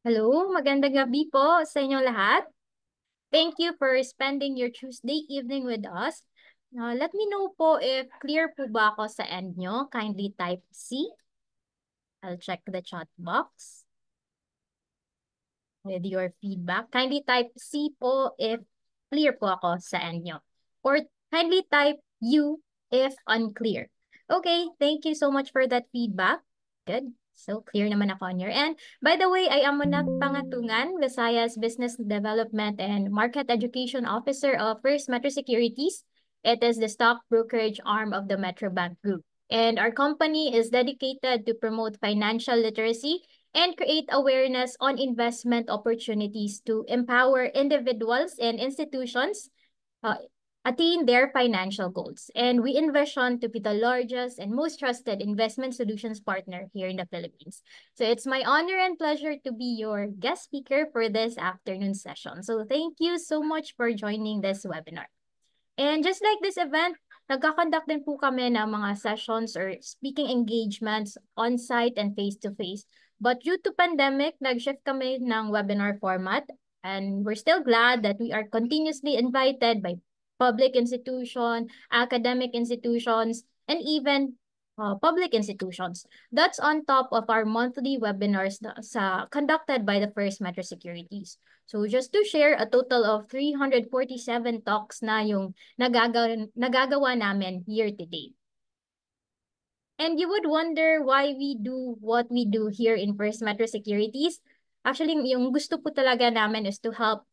Hello, magandang gabi po sa inyong lahat. Thank you for spending your Tuesday evening with us. Let me know po if clear po ba ako sa end nyo. Kindly type C. I'll check the chat box with your feedback. Kindly type C po if clear po ako sa end nyo. Or kindly type U if unclear. Okay, thank you so much for that feedback. Good. So clear naman ako on your end. By the way, I am Mona Pangatungan, Visayas Business Development and Market Education Officer of First Metro Securities. It is the stock brokerage arm of the Metro Bank Group. And our company is dedicated to promote financial literacy and create awareness on investment opportunities to empower individuals and institutions uh, attain their financial goals. And we envision to be the largest and most trusted investment solutions partner here in the Philippines. So it's my honor and pleasure to be your guest speaker for this afternoon session. So thank you so much for joining this webinar. And just like this event, nagkakonduct din po kami ng mga sessions or speaking engagements on-site and face-to-face. But due to pandemic, nag-shift kami ng webinar format. And we're still glad that we are continuously invited by public institution, academic institutions, and even public institutions. That's on top of our monthly webinars conducted by the First Metro Securities. So just to share, a total of 347 talks na yung nagagawa namin year to date. And you would wonder why we do what we do here in First Metro Securities. Actually, yung gusto po talaga namin is to help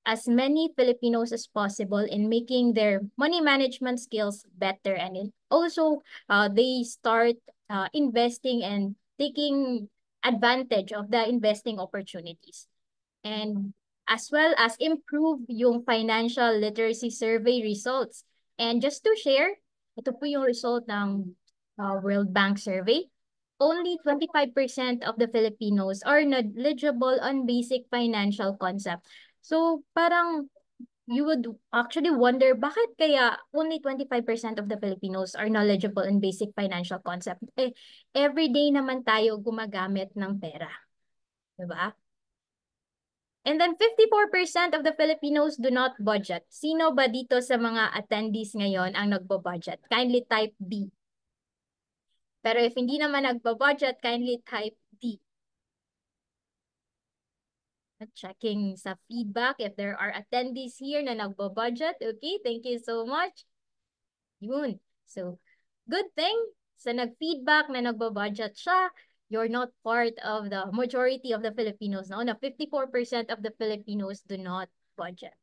as many Filipinos as possible in making their money management skills better. And also, they start investing and taking advantage of the investing opportunities. And as well as improve yung financial literacy survey results. And just to share, ito po yung result ng World Bank survey. Only 25% of the Filipinos are knowledgeable on basic financial concept. So parang you would actually wonder bakit kaya only 25% of the Filipinos are knowledgeable in basic financial concept. Everyday naman tayo gumagamit ng pera. Diba? And then 54% of the Filipinos do not budget. Sino ba dito sa mga attendees ngayon ang nagbo-budget? Kindly type B. Pero if hindi naman nagbo-budget, kindly type D. Checking sa feedback if there are attendees here na nagbo-budget. Okay, thank you so much. Yun. So, good thing sa nag-feedback na nagbo-budget siya, you're not part of the majority of the Filipinos. No? Na 54% of the Filipinos do not budget.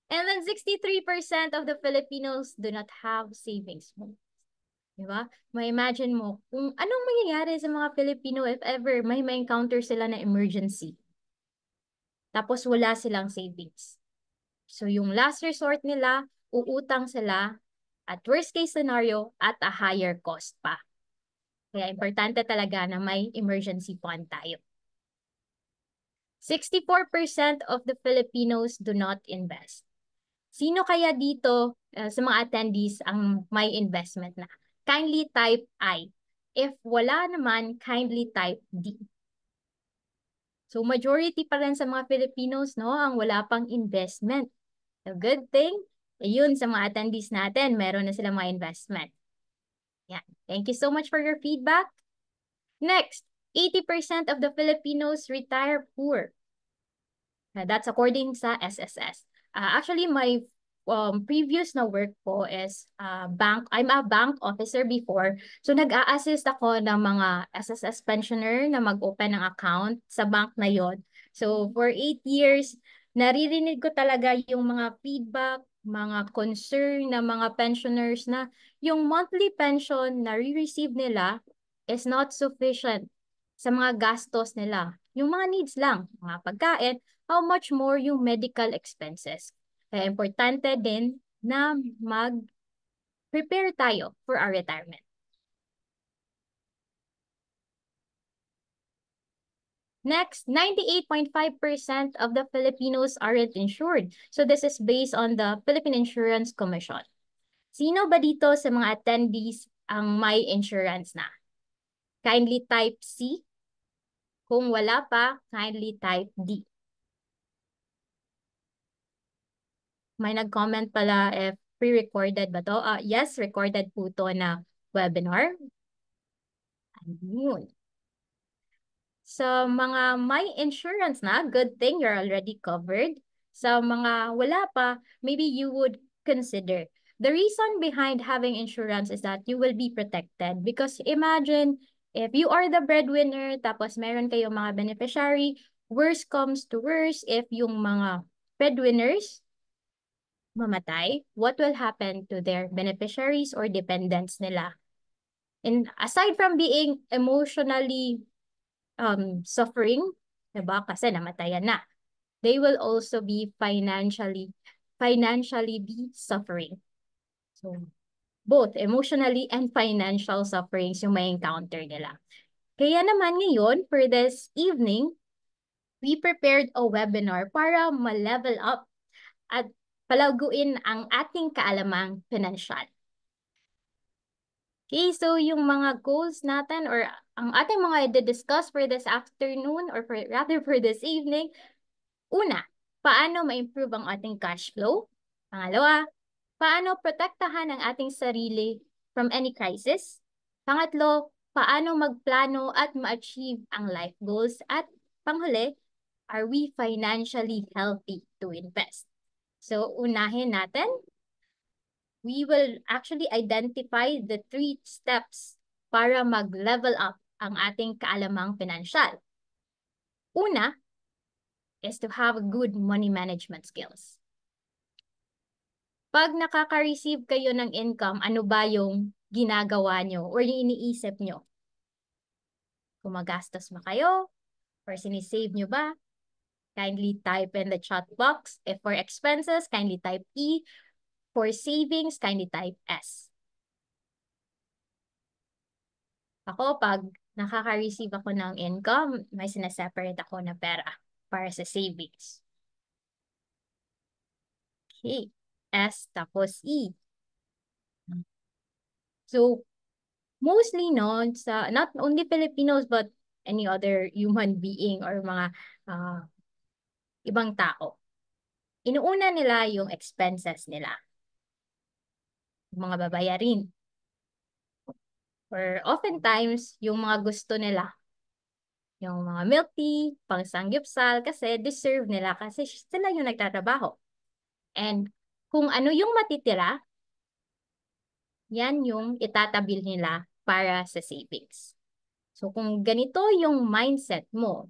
And then 63% of the Filipinos do not have savings bonds. Diba? May imagine mo kung anong mangyayari sa mga Filipino if ever may encounter sila na emergency. Tapos wala silang savings. So yung last resort nila, uutang sila at worst case scenario at a higher cost pa. Kaya importante talaga na may emergency fund tayo. 64% of the Filipinos do not invest. Sino kaya dito sa mga attendees ang may investment na? Kindly type I. If wala naman, kindly type D. So majority pa rin sa mga Filipinos, no, ang wala pang investment. A good thing, yun sa mga attendees natin, meron na silang mga investment. Yeah. Thank you so much for your feedback. Next, 80% of the Filipinos retire poor. That's according sa SSS. Actually, my previous na work po is bank. I'm a bank officer before. So, nag-a-assist ako ng mga SSS pensioner na mag-open ng account sa bank na yon. So, for 8 years, naririnig ko talaga yung mga feedback, mga concern ng mga pensioners na yung monthly pension na re-receive nila is not sufficient sa mga gastos nila. Yung mga needs lang, mga pagkain, how much more yung medical expenses. Kaya importante din na mag-prepare tayo for our retirement. Next, 98.5% of the Filipinos aren't insured. So this is based on the Philippine Insurance Commission. Sino ba dito sa mga attendees ang may insurance na? Kindly type C. Kung wala pa, kindly type D. May nag-comment pala if pre-recorded ba to? Yes, recorded po to na webinar. Ayun. Sa mga may insurance na, good thing you're already covered. Sa mga wala pa, maybe you would consider. The reason behind having insurance is that you will be protected. Because imagine, if you are the breadwinner, tapos meron kayong mga beneficiary, worst comes to worst, if yung mga breadwinners mamatay, what will happen to their beneficiaries or dependents nila? And aside from being emotionally suffering, diba? Kasi namatayan na. They will also be financially be suffering. So, both emotionally and financial sufferings yung may encounter nila. Kaya naman ngayon, for this evening, we prepared a webinar para ma-level up at palaguin ang ating kaalamang pinansyal. Okay, so yung mga goals natin or ang ating mga i-discuss for this afternoon or rather for this evening, una, paano ma-improve ang ating cash flow? Pangalawa, paano protektahan ang ating sarili from any crisis? Pangatlo, paano magplano at ma-achieve ang life goals? At panghuli, are we financially healthy to invest? So, unahin natin, we will actually identify the 3 steps para mag-level up ang ating kaalamang pinansyal. Una is to have good money management skills. Pag nakaka-receive kayo ng income, ano ba yung ginagawa nyo or yung iniisip nyo? Gumagastos ba kayo? Or sinisave nyo ba? Kindly type in the chat box. If for expenses, kindly type E. For savings, kindly type S. Ako, pag nakaka-receive ako ng income, may sinaseparate ako na pera para sa savings. Okay. S tapos E. So, mostly no, sa not only Filipinos but any other human being or mga ibang tao. Inuuna nila yung expenses nila. Yung mga babayarin. Or oftentimes, yung mga gusto nila. Yung mga milk tea, pang-sanggupsal, kasi deserve nila kasi sila yung nagtatrabaho. And kung ano yung matitira, yan yung itatabil nila para sa savings. So kung ganito yung mindset mo,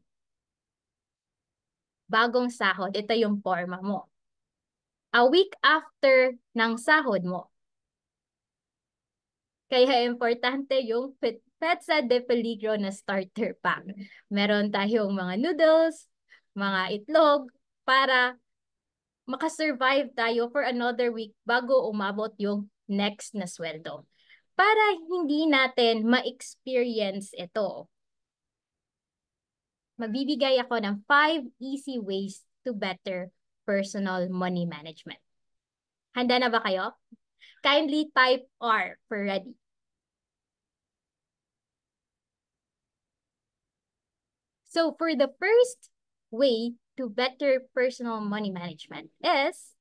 bagong sahod, ito yung forma mo. A week after ng sahod mo, kaya importante yung Petsa de Peligro na starter pack. Meron tayong mga noodles, mga itlog, para makasurvive tayo for another week bago umabot yung next na sweldo. Para hindi natin ma-experience ito, magbibigay ako ng 5 easy ways to better personal money management. Handa na ba kayo? Kindly type R for ready. So for the first way to better personal money management is,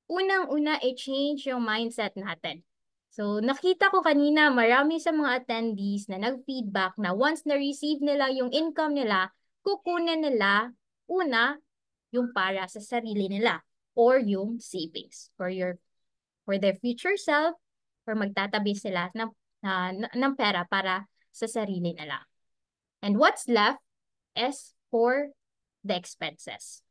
unang-una i-change yung mindset natin. So nakita ko kanina marami sa mga attendees na nag-feedback na once na-receive nila yung income nila, kukunin nila una yung para sa sarili nila or yung savings for their future self or magtatabi sila ng pera para sa sarili nila. And what's left is for the expenses.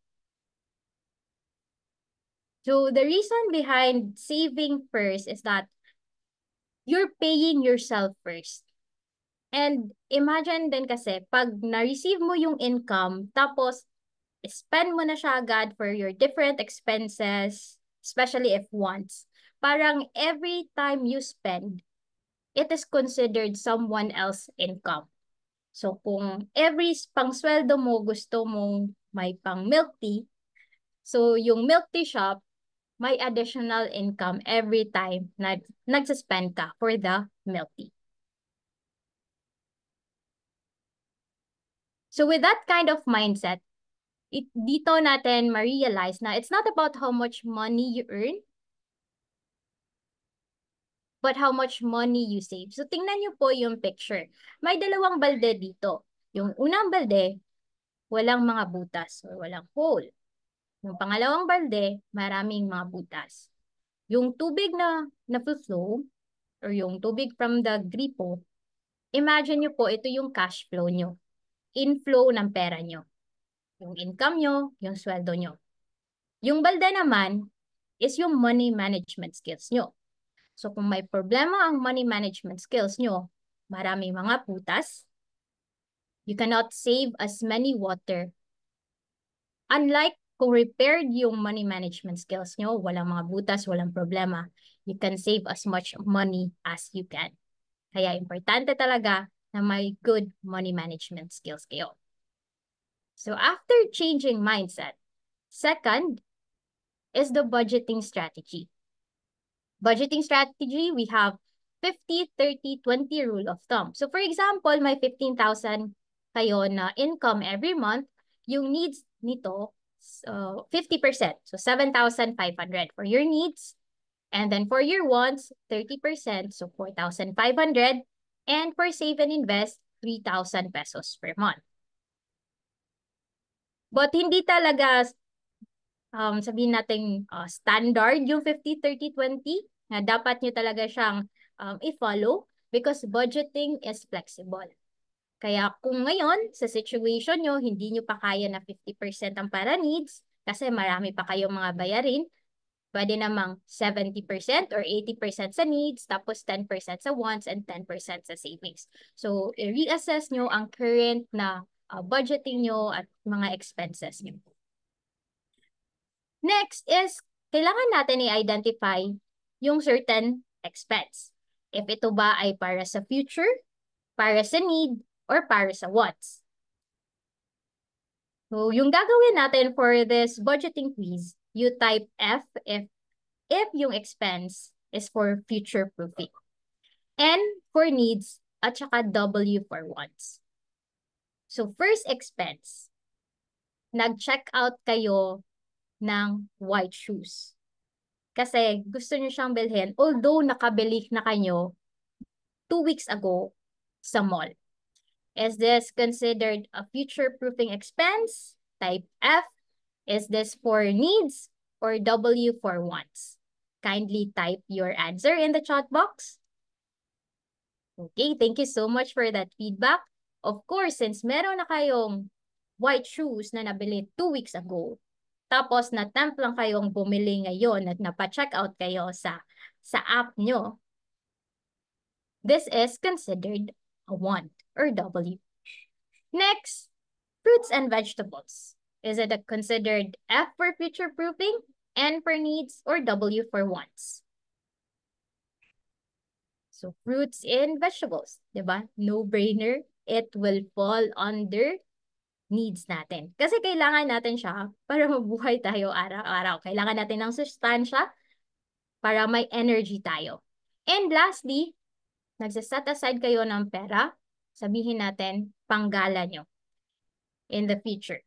So the reason behind saving first is that you're paying yourself first. And imagine din kasi, pag na-receive mo yung income, tapos spend mo na siya agad for your different expenses, especially if wants. Parang every time you spend, it is considered someone else's income. So kung every pangsweldo mo gusto mong may pang milk tea, so yung milk tea shop, may additional income every time na nagsuspend ka for the milk tea. So with that kind of mindset, dito natin ma-realize na it's not about how much money you earn, but how much money you save. So tingnan niyo po yung picture. May dalawang balde dito. Yung unang balde, walang mga butas or walang hole. Yung pangalawang balde, maraming mga butas. Yung tubig na na-flow or yung tubig from the gripo, imagine nyo po, ito yung cash flow nyo. Inflow ng pera nyo. Yung income nyo, yung sweldo nyo. Yung balde naman is yung money management skills nyo. So kung may problema ang money management skills nyo, maraming mga butas, you cannot save as many water. Unlike kung repaired yung money management skills nyo, walang mga butas, walang problema, you can save as much money as you can. Kaya importante talaga na may good money management skills kayo. So after changing mindset, second is the budgeting strategy. Budgeting strategy, we have 50-30-20 rule of thumb. So for example, may 15,000 kayo na income every month, yung needs nito 50%. So 7,500 for your needs. And then for your wants, 30%. So 4,500. And for save and invest, 3,000 pesos per month. But hindi talaga sabihin natin standard yung 50-30-20 na dapat nyo talaga siyang i-follow because budgeting is flexible. Kaya kung ngayon, sa situation nyo, hindi nyo pa kaya na 50% ang para needs, kasi marami pa kayong mga bayarin, pwede namang 70% or 80% sa needs, tapos 10% sa wants, and 10% sa savings. So, i-reassess nyo ang current na budgeting nyo at mga expenses nyo. Next is, kailangan natin i-identify yung certain expense. If ito ba ay para sa future, para sa need, or para sa wants. So, yung gagawin natin for this budgeting quiz, you type F if yung expense is for future proofing. N for needs, at saka W for wants. So, first expense, nag-check out kayo ng white shoes. Kasi gusto nyo siyang bilhin, although nakabili na kayo 2 weeks ago sa mall. Is this considered a future-proofing expense? Type F. Is this for needs or W for wants? Kindly type your answer in the chat box. Okay, thank you so much for that feedback. Of course, since meron na kayong white shoes na nabili 2 weeks ago, tapos na-tempt lang kayong bumili ngayon at napa-check out kayo sa app nyo, this is considered a want or W. Next, fruits and vegetables. Is it considered F for future proofing, N for needs, or W for wants? So fruits and vegetables, diba? No-brainer. It will fall under needs natin. Kasi kailangan natin siya para mabuhay tayo araw-araw. Kailangan natin ng sustansya para may energy tayo. And lastly, nagsaset aside kayo ng pera, sabihin natin, panggala nyo in the future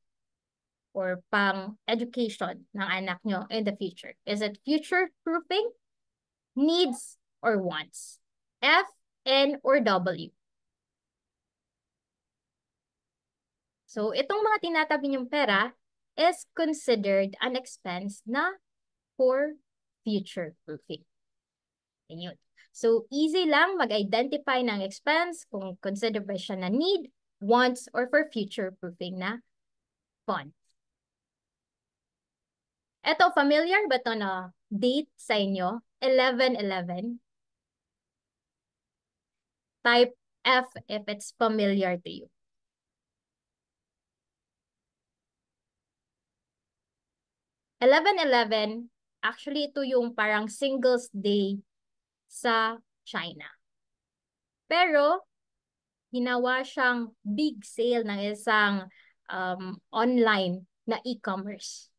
or pang education ng anak nyo in the future. Is it future proofing, needs, or wants? F, N, or W? So, itong mga tinatabi nyong pera is considered an expense na for future proofing. Yun. So, easy lang mag-identify ng expense kung consider ba siya na need, wants, or for future proofing na fund. Ito, familiar ba ito na date sa inyo? 11/11. Type F if it's familiar to you. 11/11, actually ito yung parang Singles Day sa China. Pero, ginawa siyang big sale ng isang online na e-commerce.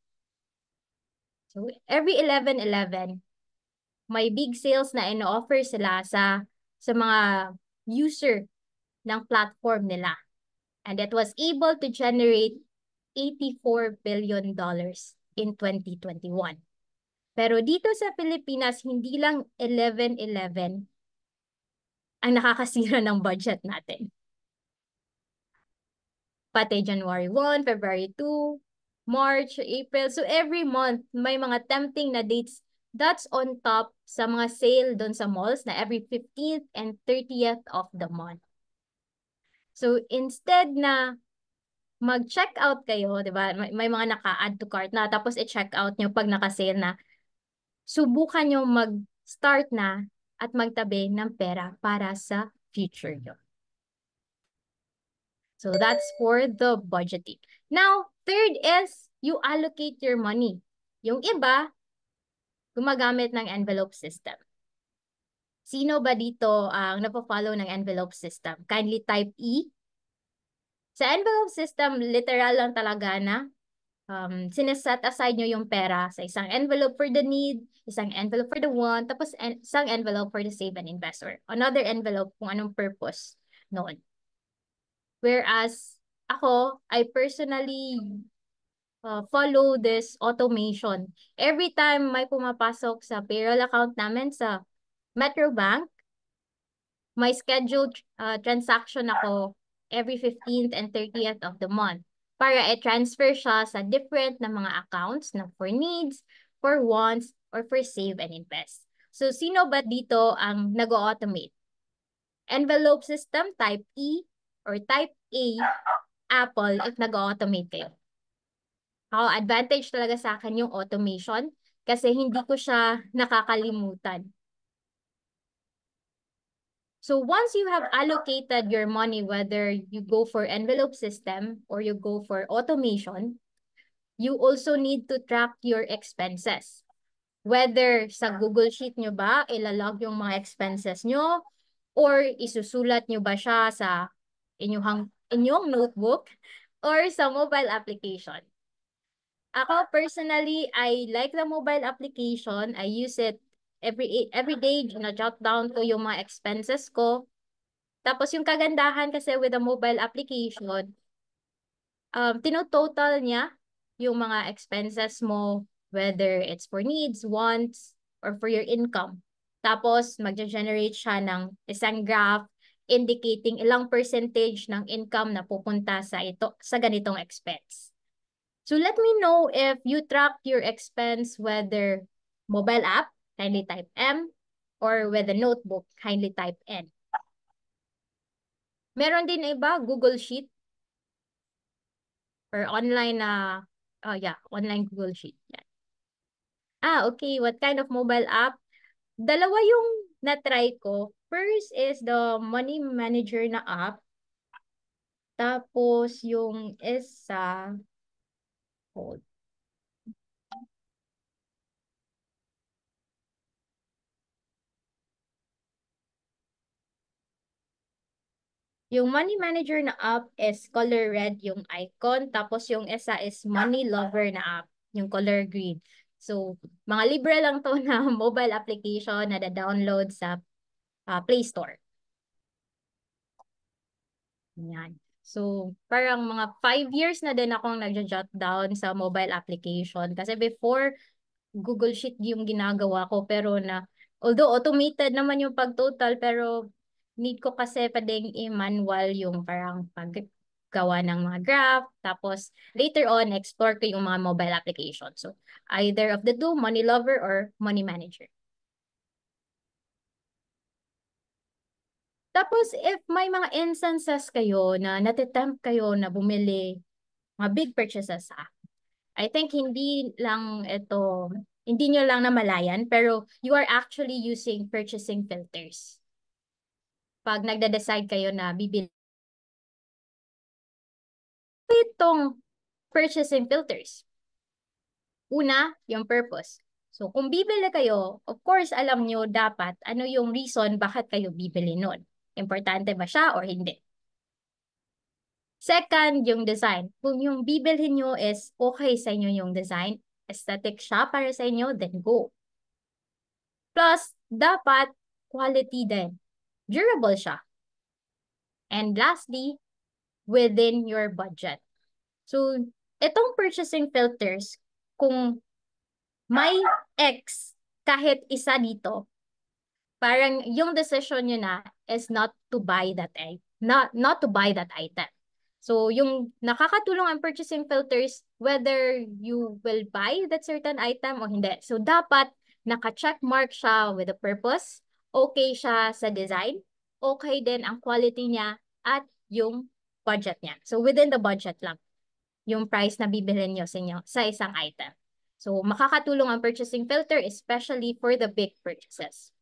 So, every 11/11, may big sales na ino-offer sila sa mga user ng platform nila. And it was able to generate $84 billion in 2021. Pero dito sa Pilipinas, hindi lang 11/11 ang nakakasira ng budget natin. Pati January 1, February 2, March, April. So every month, may mga tempting na dates. That's on top sa mga sale doon sa malls na every 15th and 30th of the month. So instead na mag-check out kayo, 'di ba? May mga naka-add to cart na tapos i-check out nyo pag naka-sale na. Subukan nyo mag-start na at magtabi ng pera para sa future nyo. So that's for the budgeting. Now, third is you allocate your money. Yung iba, gumagamit ng envelope system. Sino ba dito ang napo-follow ng envelope system? Kindly type E. Sa envelope system, literal lang talaga na sineset aside nyo yung pera sa isang envelope for the need, isang envelope for the want, tapos isang envelope for the save and invest, or another envelope kung anong purpose noon. Whereas ako, I personally follow this automation. Every time may pumapasok sa payroll account namin sa Metro Bank, may scheduled transaction ako every 15th and 30th of the month para i-transfer siya sa different na mga accounts na for needs, for wants, or for save and invest. So, sino ba dito ang nag-automate? Envelope system, type E, or type A, Apple, if nag-automate kayo. Ako, advantage talaga sa akin yung automation kasi hindi ko siya nakakalimutan. So once you have allocated your money, whether you go for envelope system or you go for automation, you also need to track your expenses. Whether sa Google Sheet nyo ba, ilalog yung mga expenses nyo, or isusulat nyo ba siya sa inyong notebook, or sa mobile application. Ako personally, I like the mobile application. I use it every day, jot down ko yung mga expenses ko. Tapos yung kagandahan kasi with the mobile application, tinototal niya yung mga expenses mo, whether it's for needs, wants, or for your income. Tapos magge-generate siya ng isang graph indicating ilang percentage ng income na pupunta sa ganitong expense. So let me know if you track your expense, whether mobile app, kindly type M, or with a notebook, kindly type N. Meron din iba, Google Sheet, or online online Google Sheet. Yan. Okay, what kind of mobile app? Dalawa yung na-try ko. First is the Money Manager na app. Tapos yung isa, hold. Yung Money Manager na app is color red yung icon. Tapos yung isa is Money Lover na app, yung color green. So, mga libre lang to na mobile application na da-download sa Play Store. Yan. So, parang mga 5 years na din akong nagja-jot down sa mobile application. Kasi before, Google Sheet yung ginagawa ko. Pero although automated naman yung pag-total, pero need ko kasi pa ding i-manual yung parang paggawa ng mga graph. Tapos, later on, explore ko yung mga mobile application. So, either of the two, Money Lover or Money Manager. Tapos, if may mga instances kayo na natitempt kayo na bumili mga big purchases I think hindi nyo lang namalayan, pero you are actually using purchasing filters. Pag nagde-decide kayo na bibili itong purchasing filters. Una, yung purpose. So, kung bibili kayo, of course, alam nyo dapat ano yung reason bakit kayo bibili nun. Importante ba siya or hindi? Second, yung design. Kung yung bibilhin nyo is okay sa inyo yung design, aesthetic siya para sa inyo, then go. Plus, dapat quality din. Durable siya. And lastly, within your budget. So, itong purchasing filters, kung may X kahit isa dito, parang yung decision nyo na is not to buy that item, not to buy that item. So, yung nakakatulong ang purchasing filters, whether you will buy that certain item o hindi. So, dapat naka-check mark siya with a purpose, okay siya sa design, okay din ang quality niya, at yung budget niya. So, within the budget lang, yung price na bibilhin nyo sa inyo sa isang item. So, makakatulong ang purchasing filter, especially for the big purchases.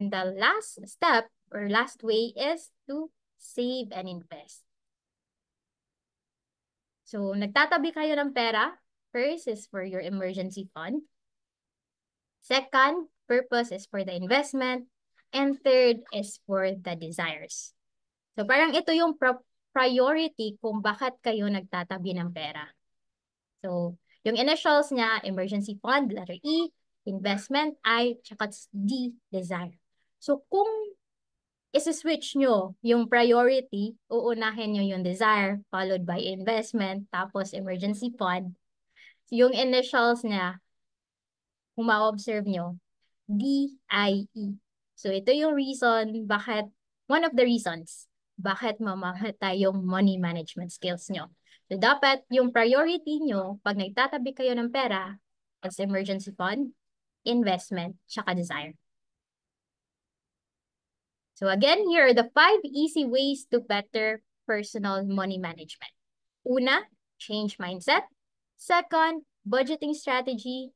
And the last step or last way is to save and invest. So, nagtatabi kayo ng pera. First is for your emergency fund. Second, purpose is for the investment. And third is for the desires. So, parang ito yung priority kung bakit kayo nagtatabi ng pera. So, yung initials niya, emergency fund, letter E, investment, I, tsaka D, desire. So, kung isi-switch nyo yung priority, uunahin nyo yung desire, followed by investment, tapos emergency fund. Yung initials niya, kung ma-observe nyo, DIE. So, ito yung reason bakit, one of the reasons, bakit mamahata yung money management skills nyo. So, dapat yung priority nyo, pag nagtatabi kayo ng pera, is emergency fund, investment, tsaka desire. So again, here are the 5 easy ways to better personal money management. Una, change mindset. Second, budgeting strategy.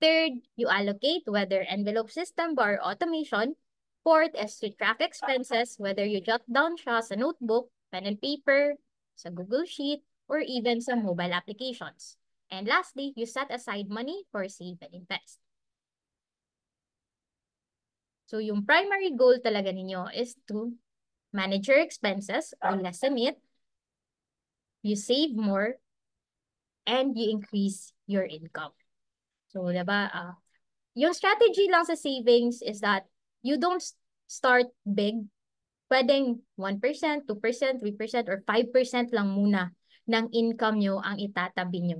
Third, you allocate, whether envelope system or automation. Fourth is to track expenses, whether you jot down siya sa notebook, pen and paper, sa Google Sheet, or even sa mobile applications. And lastly, you set aside money for save and invest. So yung primary goal talaga ninyo is to manage your expenses or lessen it, you save more, and you increase your income. So, diba, yung strategy lang sa savings is that you don't start big. Pwedeng 1%, 2%, 3%, or 5% lang muna ng income nyo ang itatabi nyo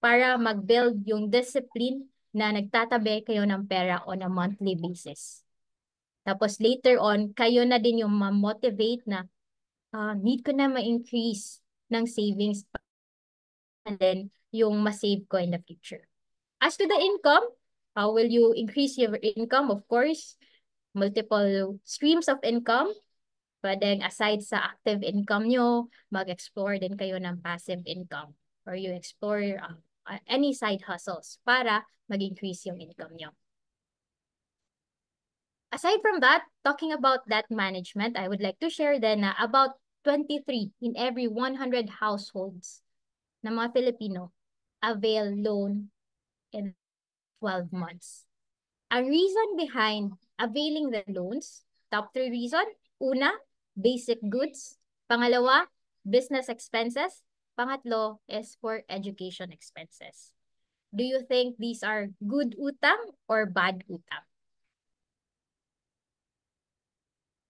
para mag-build yung discipline na nagtatabi kayo ng pera on a monthly basis. Tapos later on, kayo na din yung ma-motivate na need ko na ma-increase ng savings and then yung ma-save ko in the future. As to the income, how will you increase your income? Of course, multiple streams of income. Pwedeng aside sa active income nyo, mag-explore din kayo ng passive income or you explore any side hustles para mag-increase yung income nyo. Aside from that, talking about debt management, I would like to share then na about 23 in every 100 households na mga Filipino avail loan in 12 months. Ang reason behind availing the loans, top 3 reason, una, basic goods. Pangalawa, business expenses. Pangatlo is for education expenses. Do you think these are good utang or bad utang?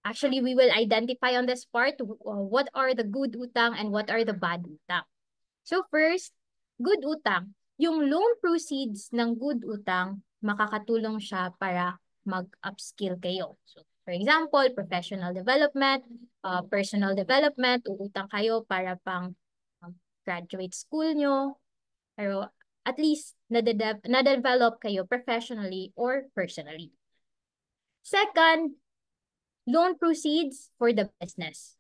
Actually, we will identify on this part what are the good utang and what are the bad utang. So first, good utang. Yung loan proceeds ng good utang, makakatulong siya para mag-upskill kayo. So, for example, professional development, personal development, uutang kayo para pang graduate school nyo. Pero at least na-develop kayo professionally or personally. Second, loan proceeds for the business.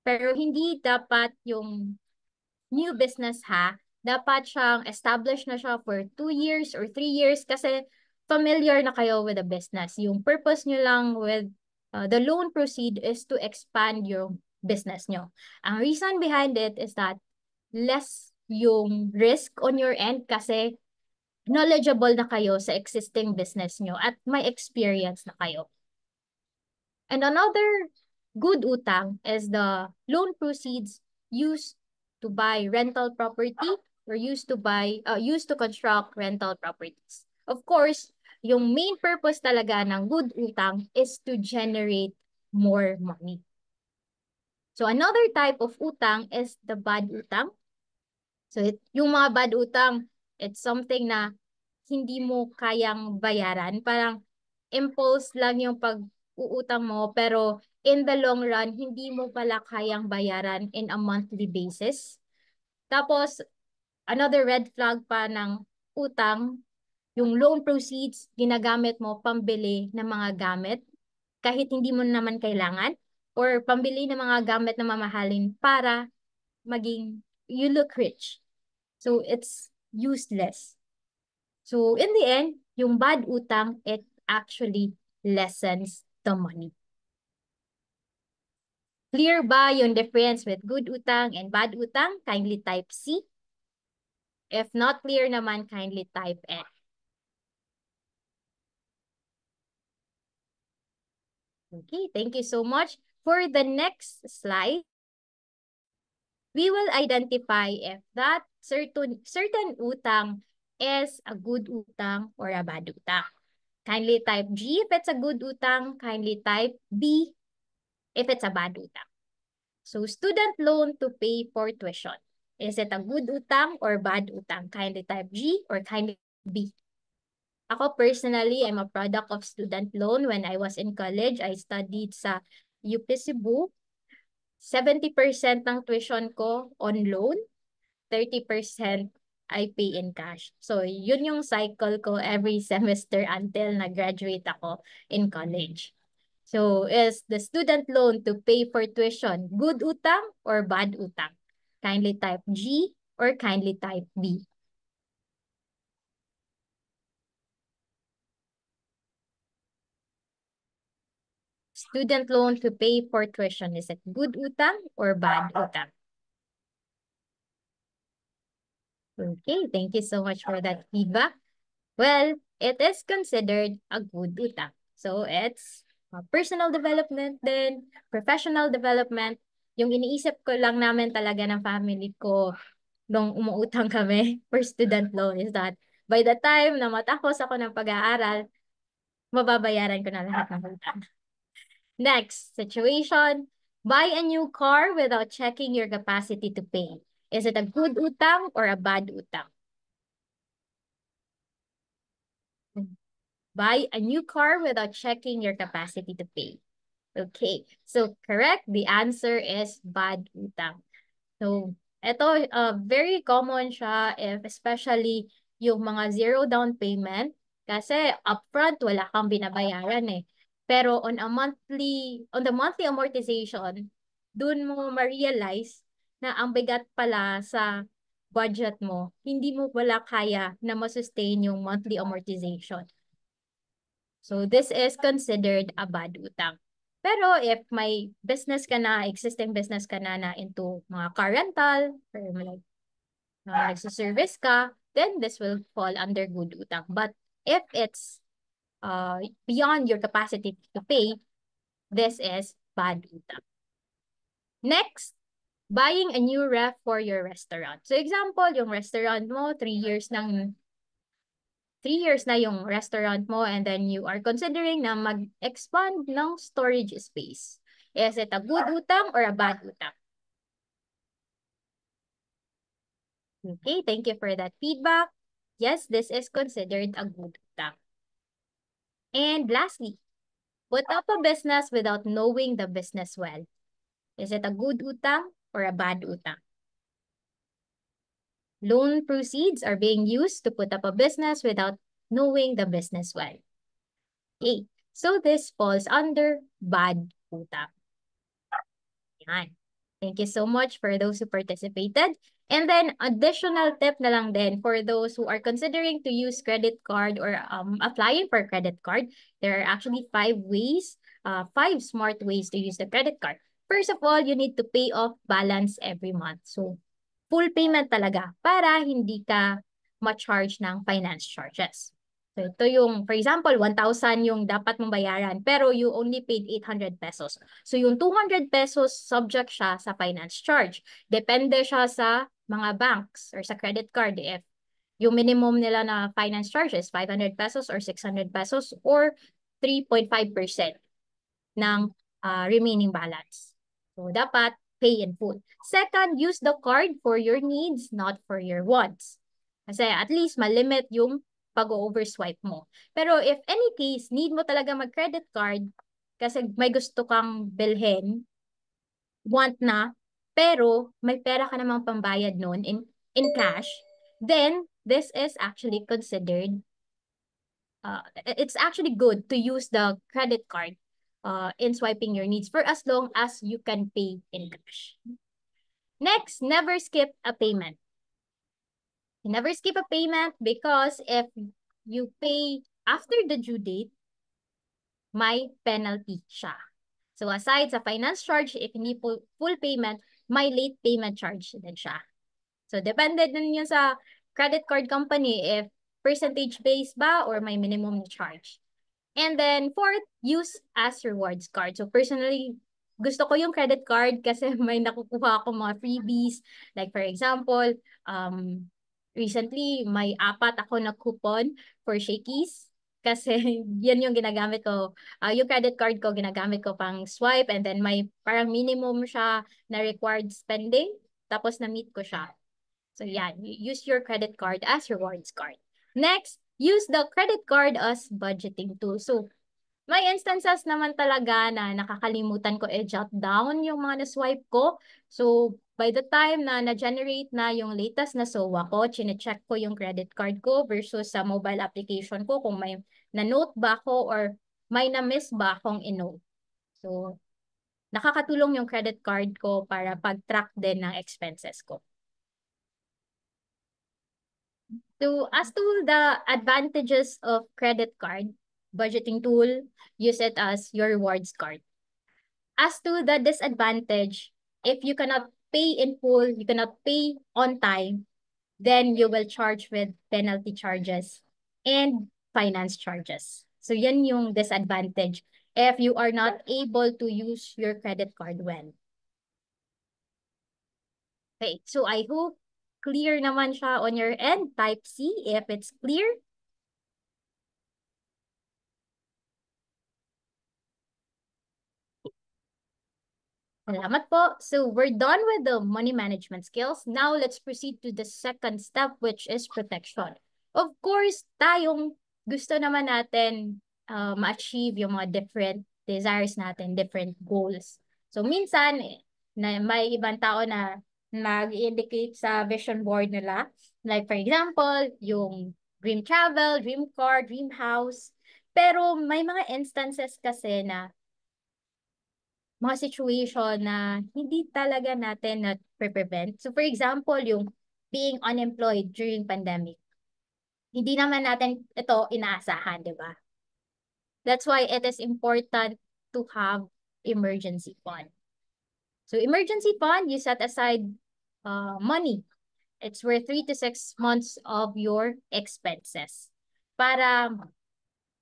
Pero hindi dapat yung new business ha, dapat siyang established na siya for 2 years or 3 years kasi familiar na kayo with the business. Yung purpose nyo lang with the loan proceed is to expand your business nyo. Ang reason behind it is that less yung risk on your end kasi knowledgeable na kayo sa existing business nyo at may experience na kayo. And another good utang is the loan proceeds used to buy rental property or used to construct rental properties. Of course, yung main purpose talaga ng good utang is to generate more money. So another type of utang is the bad utang. So yung mga bad utang, it's something na hindi mo kayang bayaran. Parang impulse lang yung pag-uutang mo, pero in the long run, hindi mo pala kayang bayaran in a monthly basis. Tapos, another red flag pa ng utang, yung loan proceeds, ginagamit mo pambili ng mga gamit kahit hindi mo naman kailangan, or pambili ng mga gamit na mamahalin para maging you look rich. So it's useless. So in the end, yung bad utang, it actually lessens the money. Clear ba yung difference with good utang and bad utang? Kindly type C. If not clear naman, kindly type N. Okay, thank you so much. For the next slide, we will identify if that certain utang is a good utang or a bad utang. Kindly type G if it's a good utang. Kindly type B if it's a bad utang. So student loan to pay for tuition. Is it a good utang or bad utang? Kindly type G or kindly B. Ako personally, I'm a product of student loan. When I was in college, I studied sa UP Cebu. 70% ng tuition ko on loan, 30% I pay in cash. So, yun yung cycle ko every semester until nag-graduate ako in college. So, is the student loan to pay for tuition good utang or bad utang? Kindly type G or kindly type B. Student loan to pay for tuition, is it good utang or bad utang? Okay, thank you so much for that feedback. Well, it is considered a good utang. So it's personal development then, professional development. Yung iniisip ko lang namin talaga ng family ko nung umuutang kami for student loan is that by the time na matapos ako ng pag-aaral, mababayaran ko na lahat ng utang. Next situation, buy a new car without checking your capacity to pay. Is it a good utang or a bad utang? Buy a new car without checking your capacity to pay. Okay, so correct. The answer is bad utang. So, ito, very common siya if especially yung mga zero down payment kasi upfront wala kang binabayaran eh. Pero on the monthly amortization, dun mo ma-realize na ang bigat pala sa budget mo, hindi mo wala kaya na masustain yung monthly amortization. So this is considered a bad utang. Pero if may business ka na, existing business ka na into mga car rental, or like nagsiservice ka, then this will fall under good utang. But if it's beyond your capacity to pay, this is bad utang. Next, buying a new ref for your restaurant. So example, yung restaurant mo, 3 years na yung restaurant mo and then you are considering na mag-expand ng storage space. Is it a good utang or a bad utang? Okay, thank you for that feedback. Yes, this is considered a good utang. And lastly, put up a business without knowing the business well. Is it a good utang or a bad utang? Loan proceeds are being used to put up a business without knowing the business well. Okay, so this falls under bad utang. Yan. Thank you so much for those who participated. And then additional tip na lang din for those who are considering to use credit card or applying for credit card. There are actually 5 smart ways to use the credit card. First of all, you need to pay off balance every month. So full payment talaga para hindi ka ma-charge ng finance charges. So ito yung, for example, 1,000 yung dapat mong bayaran, pero you only paid 800 pesos. So yung 200 pesos, subject siya sa finance charge. Depende siya sa mga banks or sa credit card if yung minimum nila na finance charge is 500 pesos or 600 pesos or 3.5% ng remaining balance. So dapat pay in full. Second, use the card for your needs, not for your wants. Kasi at least malimit yung pag-overswipe mo. Pero if any case, need mo talaga mag-credit card kasi may gusto kang bilhin, want na, pero may pera ka namang pambayad nun in cash, then this is actually considered, it's actually good to use the credit card in swiping your needs for as long as you can pay in cash. Next, never skip a payment. You never skip a payment because if you pay after the due date, may penalty siya. So aside sa finance charge, if hindi full payment, may late payment charge din siya. So depende din yun sa credit card company if percentage based ba or may minimum na charge. And then fourth, use as rewards card. So personally, gusto ko yung credit card kasi may nakukuha ako mga freebies. Like for example, recently may 4 ako na coupon for Shakey's. Kasi yan yung ginagamit ko. Yung credit card ko, ginagamit ko pang swipe and then may parang minimum siya na required spending. Tapos na-meet ko siya. So yeah, use your credit card as rewards card. Next, use the credit card as budgeting tool. So may instances naman talaga na nakakalimutan ko i-jot down yung mga na-swipe ko. So, by the time na na-generate na yung latest na SOA ko, chine-check ko yung credit card ko versus sa mobile application ko kung may na-note ba ako or may na-miss ba akong in-note. So, nakakatulong yung credit card ko para pag-track din ng expenses ko. So, as to the advantages of credit card, budgeting tool, use it as your rewards card. As to the disadvantage, if you cannot pay in full, you cannot pay on time, then you will charge with penalty charges and finance charges. So yan yung disadvantage if you are not able to use your credit card well. Okay, so I hope clear naman siya on your end. Type C if it's clear. Salamat po. So we're done with the money management skills. Now let's proceed to the second step, which is protection. Of course, tayong gusto naman natin ma-achieve yung mga different desires natin, different goals. So minsan, na may ibang tao na nag-indicate sa vision board nila. Like for example, yung dream travel, dream car, dream house. Pero may mga instances kasi na mga situation na hindi talaga natin na-prevent. So for example, yung being unemployed during pandemic. Hindi naman natin ito inaasahan, di ba? That's why it is important to have emergency fund. So emergency fund, you set aside money. It's worth 3 to 6 months of your expenses. Para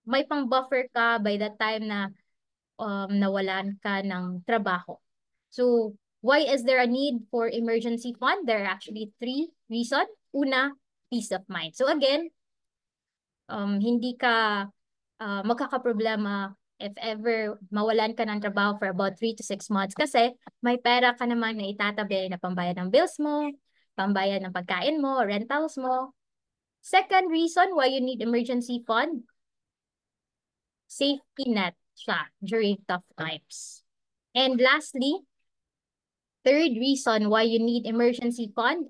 may pang-buffer ka by the time na nawalan ka ng trabaho. So, why is there a need for emergency fund? There are actually 3 reasons. Una, peace of mind. So again, hindi ka magkakaproblema if ever mawalan ka ng trabaho for about 3 to 6 months kasi may pera ka naman na itatabi na pambayad ng bills mo, pambayad ng pagkain mo, rentals mo. Second reason why you need emergency fund, safety net siya during tough times. And lastly, third reason why you need emergency fund,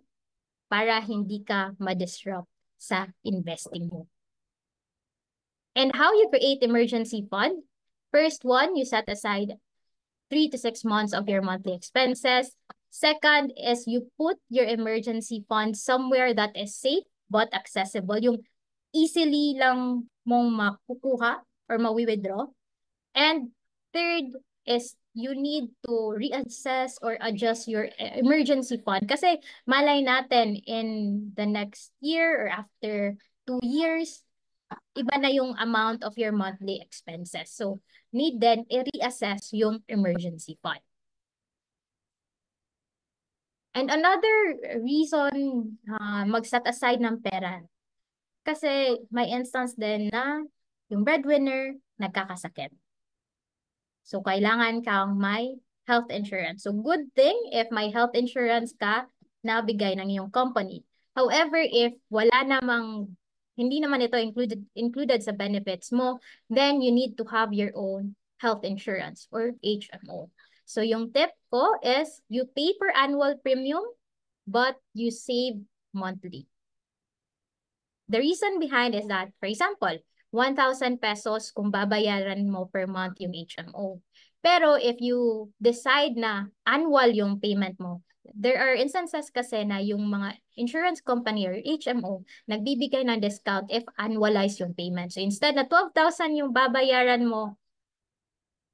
para hindi ka ma-disrupt sa investing mo. And how you create emergency fund? First one, you set aside 3 to 6 months of your monthly expenses. Second is you put your emergency fund somewhere that is safe but accessible. Yung easily lang mong makukuha or mawi-withdraw. And third is you need to reassess or adjust your emergency fund. Kasi malay natin in the next year or after 2 years, iba na yung amount of your monthly expenses. So, need then i-reassess yung emergency fund. And another reason mag-set aside ng pera. Kasi may instance din na yung breadwinner nagkakasakit. So, kailangan kang may health insurance. So good thing if may health insurance ka, nabigay ng iyong company. However, if wala namang, hindi naman ito included sa benefits mo, then you need to have your own health insurance or HMO. So yung tip ko is you pay per annual premium, but you save monthly. The reason behind is that, for example, 1,000 pesos kung babayaran mo per month yung HMO. Pero if you decide na annual yung payment mo, there are instances kasi na yung mga insurance company or HMO nagbibigay ng discount if annualize yung payment. So instead na 12,000 yung babayaran mo,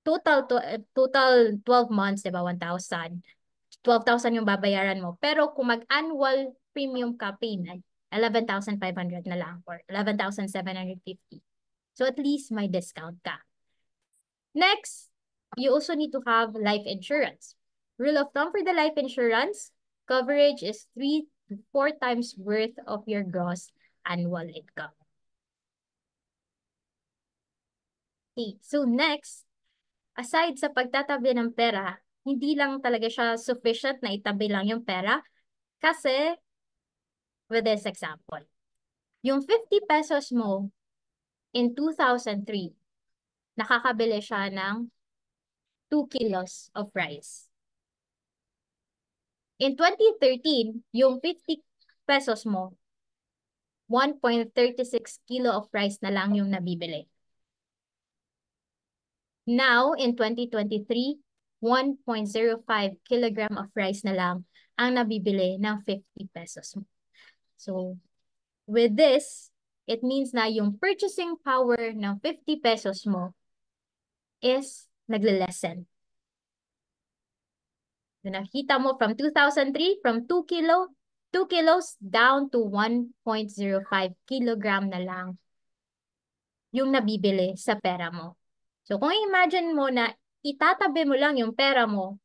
total 12 months, di ba, 1,000. 12,000 yung babayaran mo. Pero kung mag-annual premium ka payment, 11,500 na lang or 11,750. So at least may discount ka. Next, you also need to have life insurance. Rule of thumb for the life insurance, coverage is 3 to 4 times worth of your gross annual income. Okay, so next, aside sa pagtatabi ng pera, hindi lang talaga siya sufficient na itabi lang yung pera kasi with this example, yung 50 pesos mo in 2003, nakakabili siya ng 2 kilos of rice. In 2013, yung 50 pesos mo, 1.36 kilo of rice na lang yung nabibili. Now, in 2023, 1.05 kilogram of rice na lang ang nabibili ng 50 pesos mo. So, with this, it means na yung purchasing power ng 50 pesos mo is nagle-lessen. So, nakita mo from 2003, from 2 kilos down to 1.05 kilogram na lang yung nabibili sa pera mo. So, kung imagine mo na itatabi mo lang yung pera mo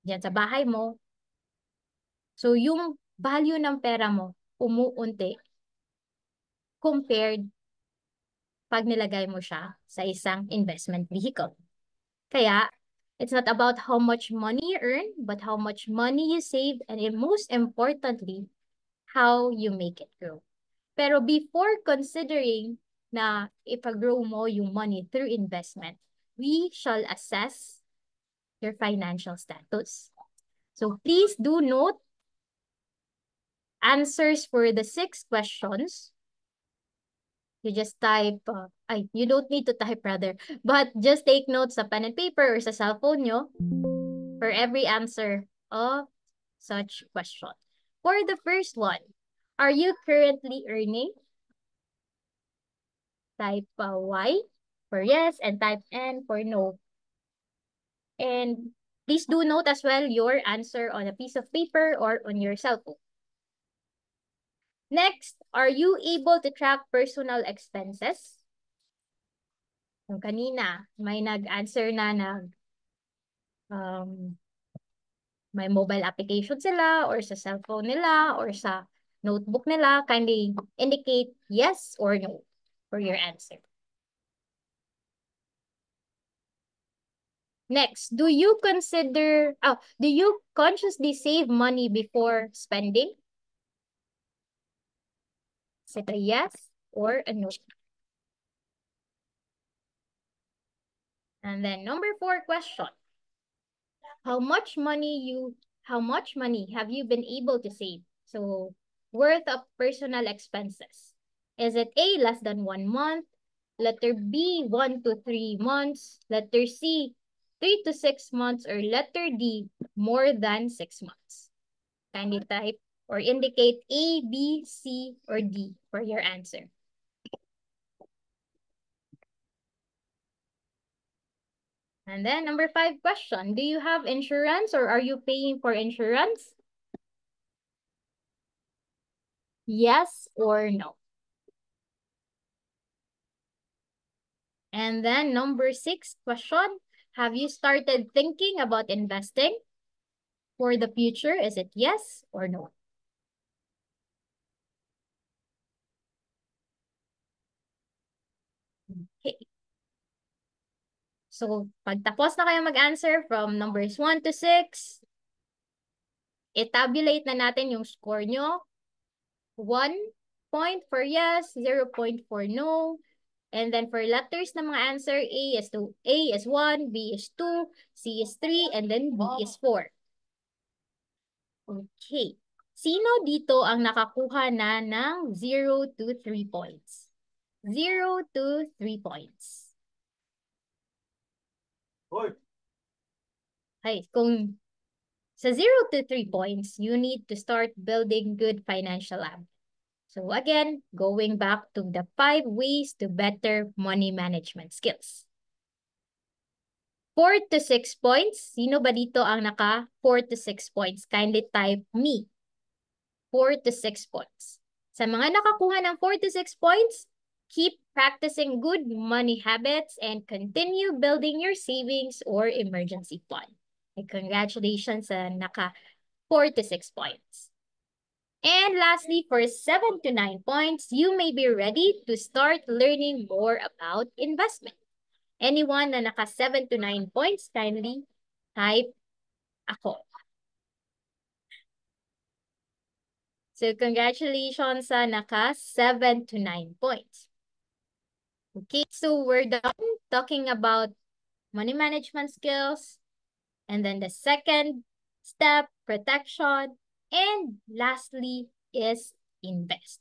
diyan sa bahay mo, so yung value ng pera mo umuunti compared pag nilagay mo siya sa isang investment vehicle. Kaya, it's not about how much money you earn, but how much money you save, and most importantly, how you make it grow. Pero before considering na ipag-grow mo yung money through investment, we shall assess your financial status. So please do note answers for the 6 questions. You just type, you don't need to type rather, but just take notes sa pen and paper or sa cellphone nyo for every answer of such question. For the first one, are you currently earning? Type Y for yes and type N for no. And please do note as well your answer on a piece of paper or on your cell phone. Next, are you able to track personal expenses? So kanina, may nag-answer na may mobile application sila or sa cellphone nila or sa notebook nila. Kindly indicate yes or no for your answer. Next, do you consciously save money before spending? Say a yes or a no. And then number 4 question. How much money have you been able to save? So, worth of personal expenses. Is it A, less than 1 month? Letter B, 1 to 3 months? Letter C, 3 to 6 months? Or letter D, more than 6 months? Kindly type or indicate A, B, C, or D for your answer. And then number 5 question, do you have insurance or are you paying for insurance? Yes or no? And then number 6 question, have you started thinking about investing for the future? Is it yes or no? Okay. So, pag tapos na kayo mag-answer from numbers 1 to 6, i-tabulate na natin yung score nyo. 1 point for yes, 0 point for no. And then for letters na mga answer, A is 1, B is 2, C is 3, and then D is 4. Okay. Sino dito ang nakakuha na ng 0 to 3 points? 0 to 3 points. Okay, kung sa 0 to 3 points, you need to start building good financial habits. So again, going back to the 5 ways to better money management skills. 4 to 6 points. Sino ba dito ang naka 4 to 6 points? Kindly type me. 4 to 6 points. Sa mga nakakuha ng 4 to 6 points, keep practicing good money habits and continue building your savings or emergency fund. And congratulations sa naka 4 to 6 points. And lastly, for 7 to 9 points, you may be ready to start learning more about investment. Anyone na naka 7 to 9 points, kindly type ako. So congratulations sa naka 7 to 9 points. Okay, so we're done talking about money management skills. And then the second step, protection. And lastly is invest.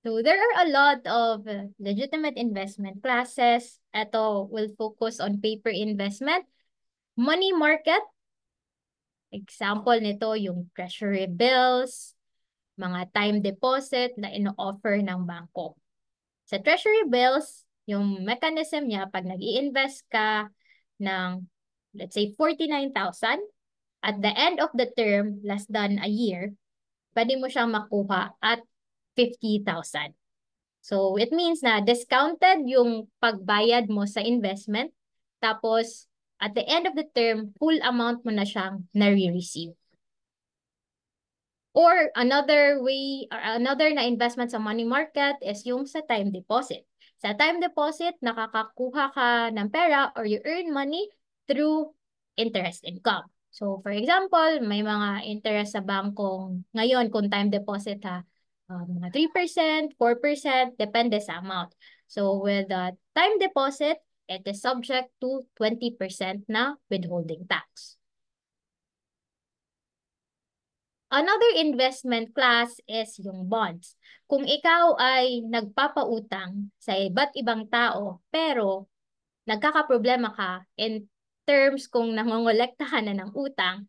So there are a lot of legitimate investment classes. Ito will focus on paper investment, money market. Example nito yung treasury bills, mga time deposit na ino-offer ng bangko. Sa treasury bills, yung mechanism niya, pag nag-i-invest ka ng, let's say, 49,000, at the end of the term, less than a year, pwede mo siyang makuha at 50,000. So, it means na discounted yung pagbayad mo sa investment, tapos at the end of the term, full amount mo na siyang nare-receive. Or another way, or another na investment sa money market is yung sa time deposit. Sa time deposit, nakakakuha ka ng pera or you earn money through interest income. So, for example, may mga interest sa bangkong ngayon kung time deposit ha, mga 3%, 4%, depende sa amount. So, with the time deposit, it is subject to 20% na withholding tax. Another investment class is yung bonds. Kung ikaw ay nagpapautang sa iba't ibang tao, pero nagkakaproblema ka in terms kung nangongolekta ka na ng utang,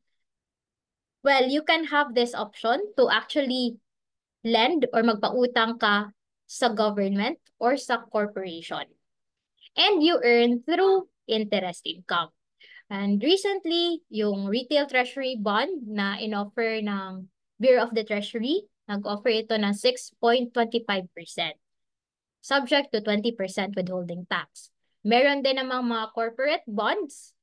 well, you can have this option to actually lend or magpautang ka sa government or sa corporation. And you earn through interest income. And recently, yung retail treasury bond na in-offer ng Bureau of the Treasury, nag-offer ito ng 6.25%, subject to 20% withholding tax. Meron din namang mga corporate bonds.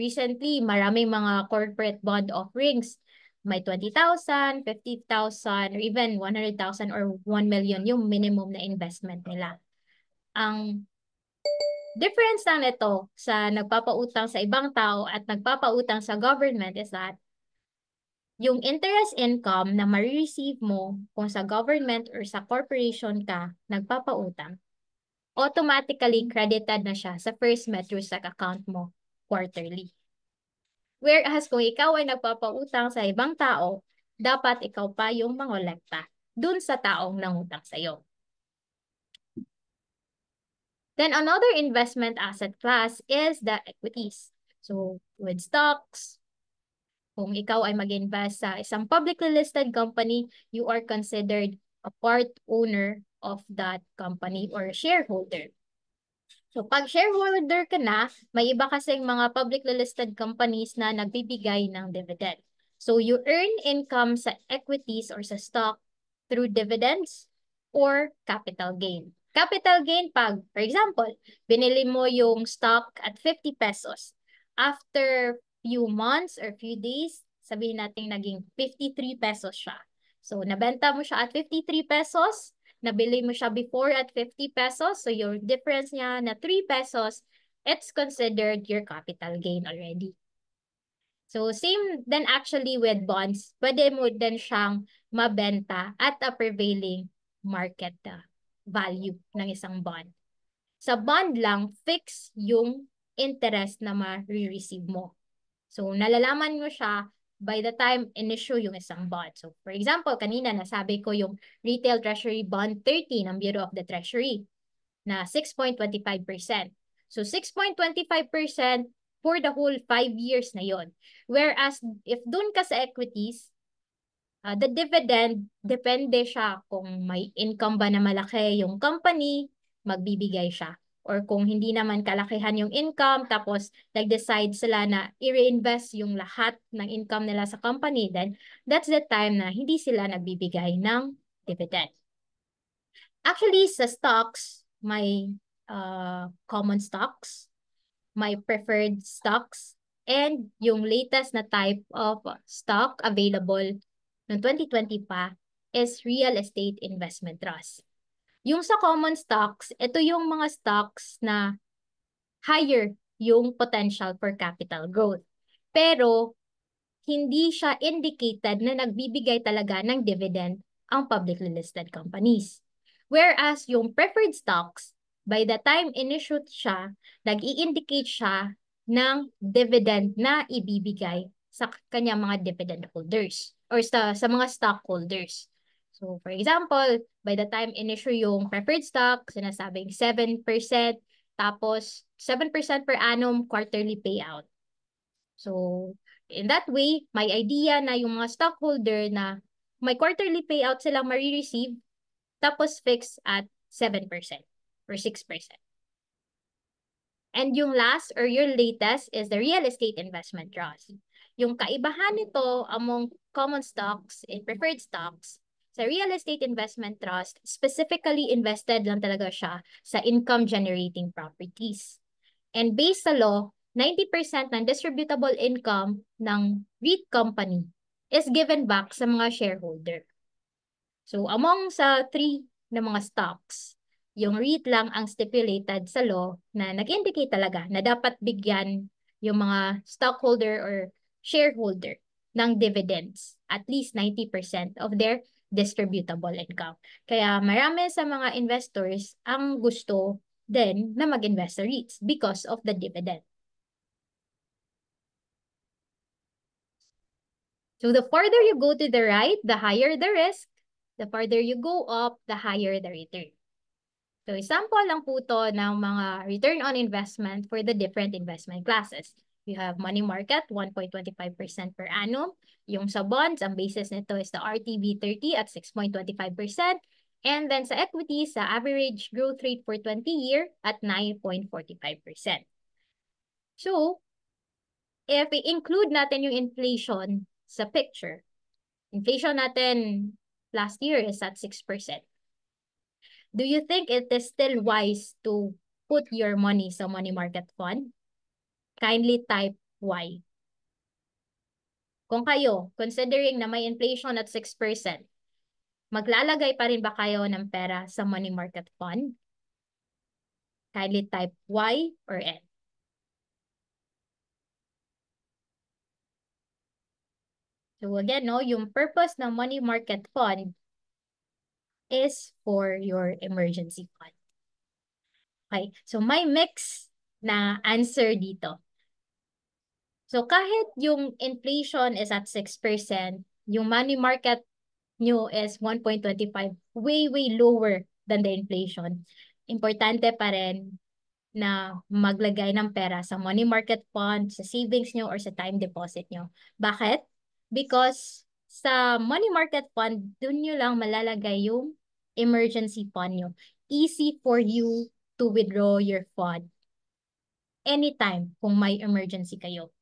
Recently, maraming mga corporate bond offerings. May 20,000, 50,000, or even 100,000 or 1 million yung minimum na investment nila. Ang difference lang nito sa nagpapautang sa ibang tao at nagpapautang sa government is that yung interest income na ma-receive mo kung sa government or sa corporation ka nagpapautang, automatically credited na siya sa First Metrosec account mo quarterly. Whereas kung ikaw ay nagpapautang sa ibang tao, dapat ikaw pa yung mangolekta dun sa taong nangutang sa'yo. Then another investment asset class is the equities. So with stocks, kung ikaw ay mag-invest sa isang publicly listed company, you are considered a part owner of that company or shareholder. So pag shareholder ka na, may iba kasing mga publicly listed companies na nagbibigay ng dividend. So you earn income sa equities or sa stock through dividends or capital gain. Capital gain pag, for example, binili mo yung stock at 50 pesos. After few months or few days, sabihin natin naging 53 pesos siya. So, nabenta mo siya at 53 pesos. nabili mo siya before at 50 pesos, so your difference niya na 3 pesos, it's considered your capital gain already. So same then actually with bonds, pwede mo din siyang mabenta at a prevailing market value ng isang bond. Sa bond lang, fix yung interest na ma-receive mo. So nalalaman mo siya by the time in-issue yung isang bond. So for example, kanina nasabi ko yung Retail Treasury Bond 30 ng Bureau of the Treasury na 6.25%. So 6.25% for the whole 5 years na yon. Whereas if dun ka sa equities, the dividend, depende siya kung may income ba na malaki yung company, magbibigay siya. Or kung hindi naman kalakihan yung income, tapos nag-decide sila na i-reinvest yung lahat ng income nila sa company, then that's the time na hindi sila nagbibigay ng dividend. Actually, sa stocks, may common stocks, my preferred stocks, and yung latest na type of stock available noong 2020 pa is real estate investment trust. Yung sa common stocks, ito yung mga stocks na higher yung potential for capital growth. Pero hindi siya indicated na nagbibigay talaga ng dividend ang publicly listed companies. Whereas yung preferred stocks, by the time in-issue siya, nag-i-indicate siya ng dividend na ibibigay sa kanyang mga dividend holders or sa mga stockholders. So, for example, by the time in-issue yung preferred stock, sinasabing 7%, tapos 7% per annum quarterly payout. So, in that way, may idea na yung mga stockholder na may quarterly payout silang marireceive, tapos fixed at 7% or 6%. And yung last or your latest is the real estate investment trust. Yung kaibahan nito among common stocks and preferred stocks, sa real estate investment trust, specifically invested lang talaga siya sa income-generating properties. And based sa law, 90% ng distributable income ng REIT company is given back sa mga shareholder. So among sa 3 na mga stocks, yung REIT lang ang stipulated sa law na nag-indicate talaga na dapat bigyan yung mga stockholder or shareholder ng dividends, at least 90% of their distributable income. Kaya marami sa mga investors ang gusto din na mag-invest sa REITs because of the dividend. So the farther you go to the right, the higher the risk. The farther you go up, the higher the return. So example lang po to ng mga return on investment for the different investment classes. You have money market, 1.25% per annum. Yung sa bonds, ang basis nito is the RTV 30 at 6.25%. And then sa equities, sa average growth rate for 20-year at 9.45%. So, if i-include natin yung inflation sa picture, inflation natin last year is at 6%. Do you think it is still wise to put your money sa money market fund? Kindly type Y. Kung kayo, considering na may inflation at 6%, maglalagay pa rin ba kayo ng pera sa money market fund? Kindly type Y or N. So again, no, yung purpose ng money market fund is for your emergency fund. Okay, so may mix na answer dito. So kahit yung inflation is at 6%, yung money market nyo is 1.25, way lower than the inflation. Importante pa rin na maglagay ng pera sa money market fund, sa savings nyo, or sa time deposit nyo. Bakit? Because sa money market fund, dun nyo lang malalagay yung emergency fund nyo. Easy for you to withdraw your fund anytime kung may emergency kayo.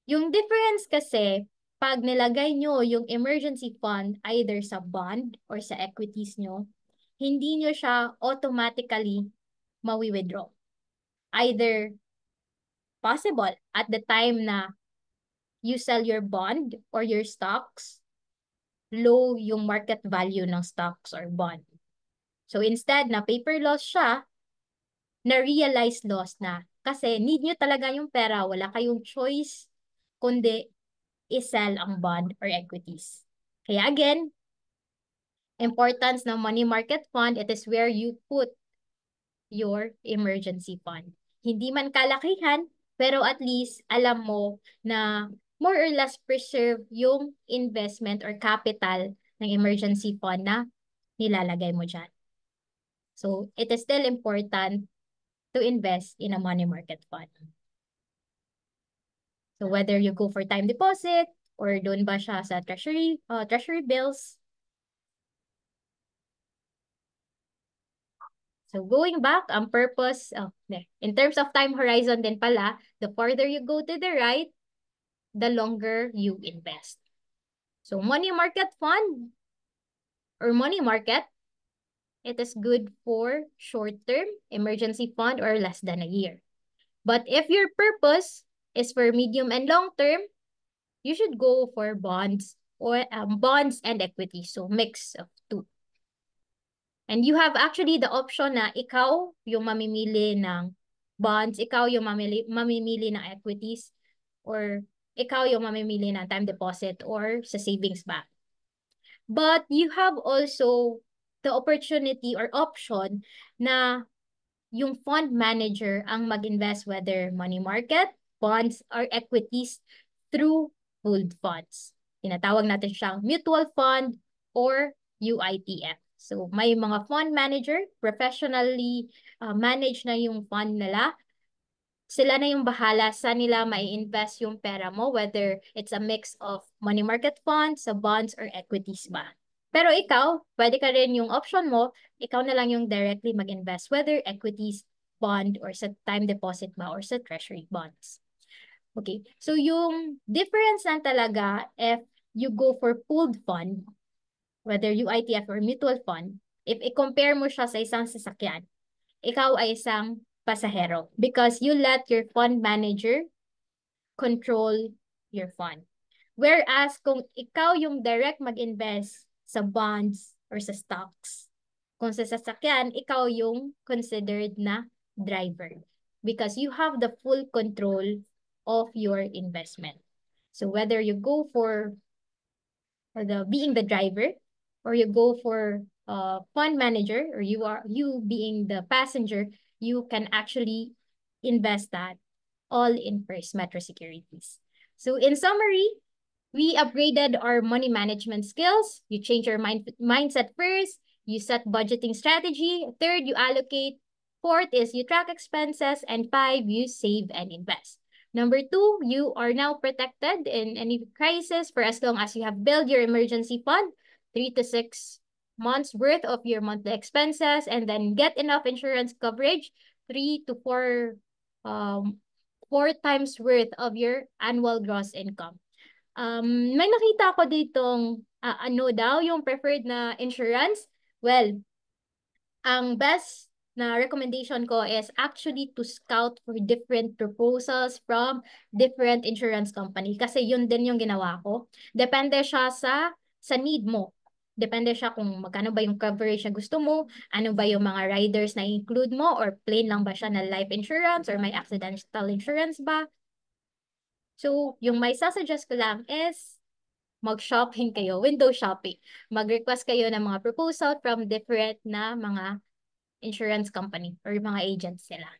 Yung difference kasi, pag nilagay nyo yung emergency fund either sa bond or sa equities nyo, hindi nyo siya automatically mawi-withdraw. Either possible at the time na you sell your bond or your stocks, low yung market value ng stocks or bond. So instead na paper loss siya, na-realize loss na. Kasi need nyo talaga yung pera, wala kayong choice, kundi i-sell ang bond or equities. Kaya again, importance ng money market fund, it is where you put your emergency fund. Hindi man kalakihan, pero at least alam mo na more or less preserve yung investment or capital ng emergency fund na nilalagay mo dyan. So, it is still important to invest in a money market fund. So, whether you go for time deposit or doon ba siya sa treasury bills. So, going back, ang purpose, in terms of time horizon din pala, the farther you go to the right, the longer you invest. So, money market fund or money market, it is good for short-term emergency fund or less than a year. But if your purpose is for medium and long-term, you should go for bonds or bonds and equity. So, mix of two. And you have actually the option na ikaw yung mamimili ng bonds, ikaw yung mamimili ng equities, or ikaw yung mamimili ng time deposit or sa savings bank. But you have also the opportunity or option na yung fund manager ang mag-invest whether money market, bonds, or equities through pooled funds. Tinatawag natin siyang mutual fund or UITF. So, may mga fund manager, professionally manage na yung fund nila. Sila na yung bahala sa nila mai-invest yung pera mo, whether it's a mix of money market funds, sa bonds, or equities ba. Pero ikaw, pwede ka rin yung option mo, ikaw na lang yung directly mag-invest, whether equities, bond, or sa time deposit ba, or sa treasury bonds. Okay, so yung difference lang talaga if you go for pooled fund, whether UITF or mutual fund, if i-compare mo siya sa isang sasakyan, ikaw ay isang pasahero because you let your fund manager control your fund. Whereas kung ikaw yung direct mag-invest sa bonds or sa stocks, kung sa sasakyan, ikaw yung considered na driver because you have the full control of your investment. So whether you go for being the driver or you go for fund manager or you being the passenger, you can actually invest that all in First Metro Securities. So in summary, we upgraded our money management skills. You change your mindset first. You set budgeting strategy. Third, you allocate. Fourth is you track expenses. And five, you save and invest. Number two, you are now protected in any crisis for as long as you have built your emergency fund, 3 to 6 months worth of your monthly expenses, and then get enough insurance coverage, 3 to 4 times worth of your annual gross income. May nakita ko ditong ano daw yung preferred na insurance. Well, ang best na recommendation ko is actually to scout for different proposals from different insurance company. Kasi yun din yung ginawa ko. Depende siya sa need mo. Depende siya kung magkano ba yung coverage na gusto mo, ano ba yung mga riders na include mo, or plain lang ba siya na life insurance, or may accidental insurance ba. So, yung may sasuggest ko lang is mag-shopping kayo, window shopping. Mag-request kayo ng mga proposal from different na mga insurance company or mga agents nila.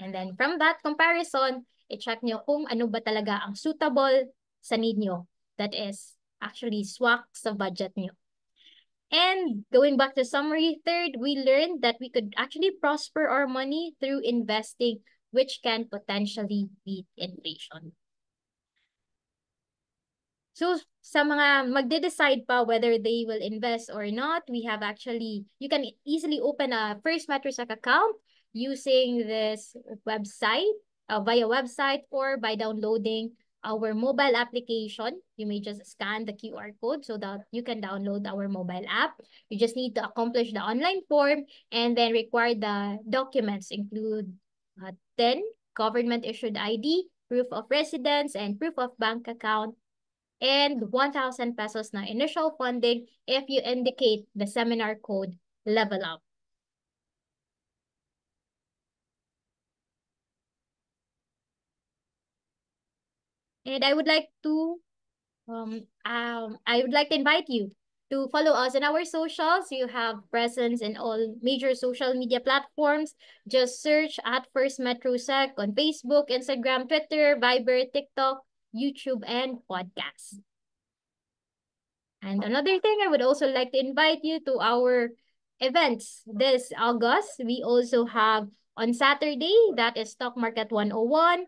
And then from that comparison, i-check nyo kung ano ba talaga ang suitable sa need nyo. That is actually swak sa budget nyo. And going back to summary, third, we learned that we could actually prosper our money through investing, which can potentially beat inflation. So, sa mga magde-decide pa whether they will invest or not, we have actually, you can easily open a First Metrosac account using this website, via website or by downloading our mobile application. You may just scan the QR code so that you can download our mobile app. You just need to accomplish the online form and then require the documents include 10 government-issued ID, proof of residence, and proof of bank account, and 1,000 pesos na initial funding if you indicate the seminar code Level Up. And I would like to invite you to follow us in our socials. You have presence in all major social media platforms. Just search at First Metro Sec on Facebook, Instagram, Twitter, Viber, TikTok, YouTube, and podcasts. And another thing, I would also like to invite you to our events this August. We also have on Saturday, that is Stock Market 101.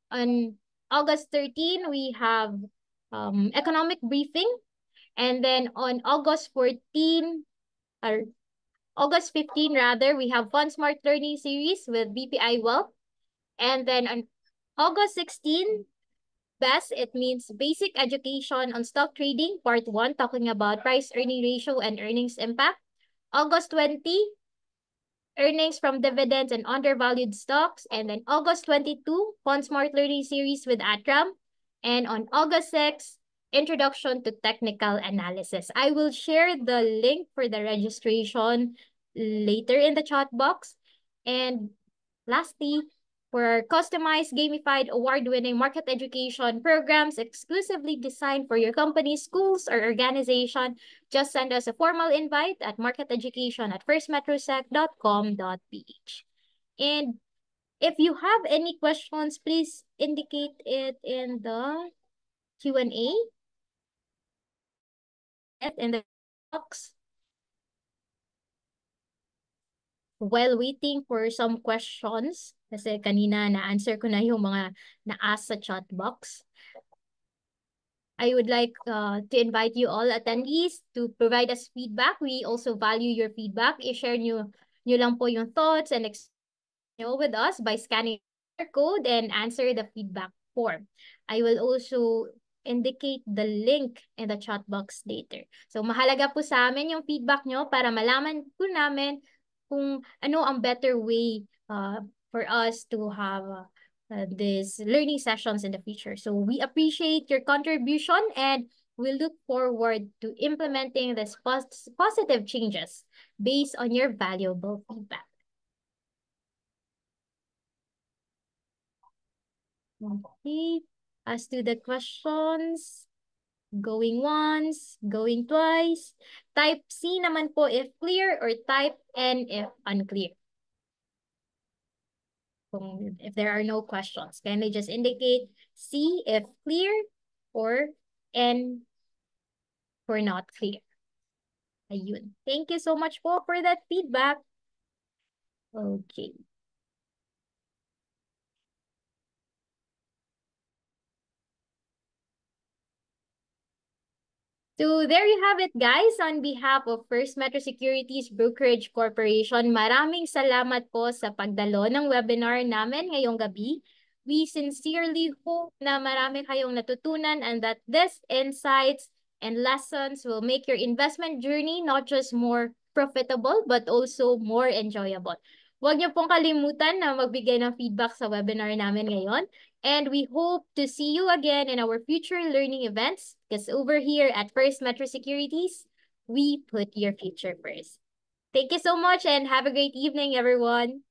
On August 13, we have economic briefing. And then on August 15 rather, we have Fund Smart Learning Series with BPI Wealth. And then on August 16, BEST, it means Basic Education on Stock Trading, Part 1, talking about price earning ratio and earnings impact. August 20, earnings from dividends and undervalued stocks. And then August 22, Fund Smart Learning Series with Atram. And on August 6, Introduction to Technical Analysis. I will share the link for the registration later in the chat box. And lastly, for customized, gamified, award-winning market education programs exclusively designed for your company, schools, or organization, just send us a formal invite at marketeducation@firstmetrosec.com.ph. And if you have any questions, please indicate it in the Q&A in the box. While waiting for some questions, kasi kanina na-answer ko na yung mga na-ask sa chat box, I would like to invite you all attendees to provide us feedback. We also value your feedback. I-share nyo lang po yung thoughts and with us by scanning the code and answer the feedback form. I will also indicate the link in the chat box later. So mahalaga po sa amin yung feedback nyo para malaman po namin kung ano ang better way for us to have these learning sessions in the future. So we appreciate your contribution and we look forward to implementing these positive changes based on your valuable feedback. Okay, as to the questions, going once, going twice. Type C naman po if clear or type N if unclear. If there are no questions, can they just indicate C if clear or N for not clear? Ayun. Thank you so much po for that feedback. Okay. So there you have it, guys. On behalf of First Metro Securities Brokerage Corporation, maraming salamat po sa pagdalo ng webinar namin ngayong gabi. We sincerely hope na marami kayong natutunan and that these insights and lessons will make your investment journey not just more profitable but also more enjoyable. Huwag niyo pong kalimutan na magbigay ng feedback sa webinar namin ngayon. And we hope to see you again in our future learning events because over here at First Metro Securities, we put your future first. Thank you so much and have a great evening, everyone.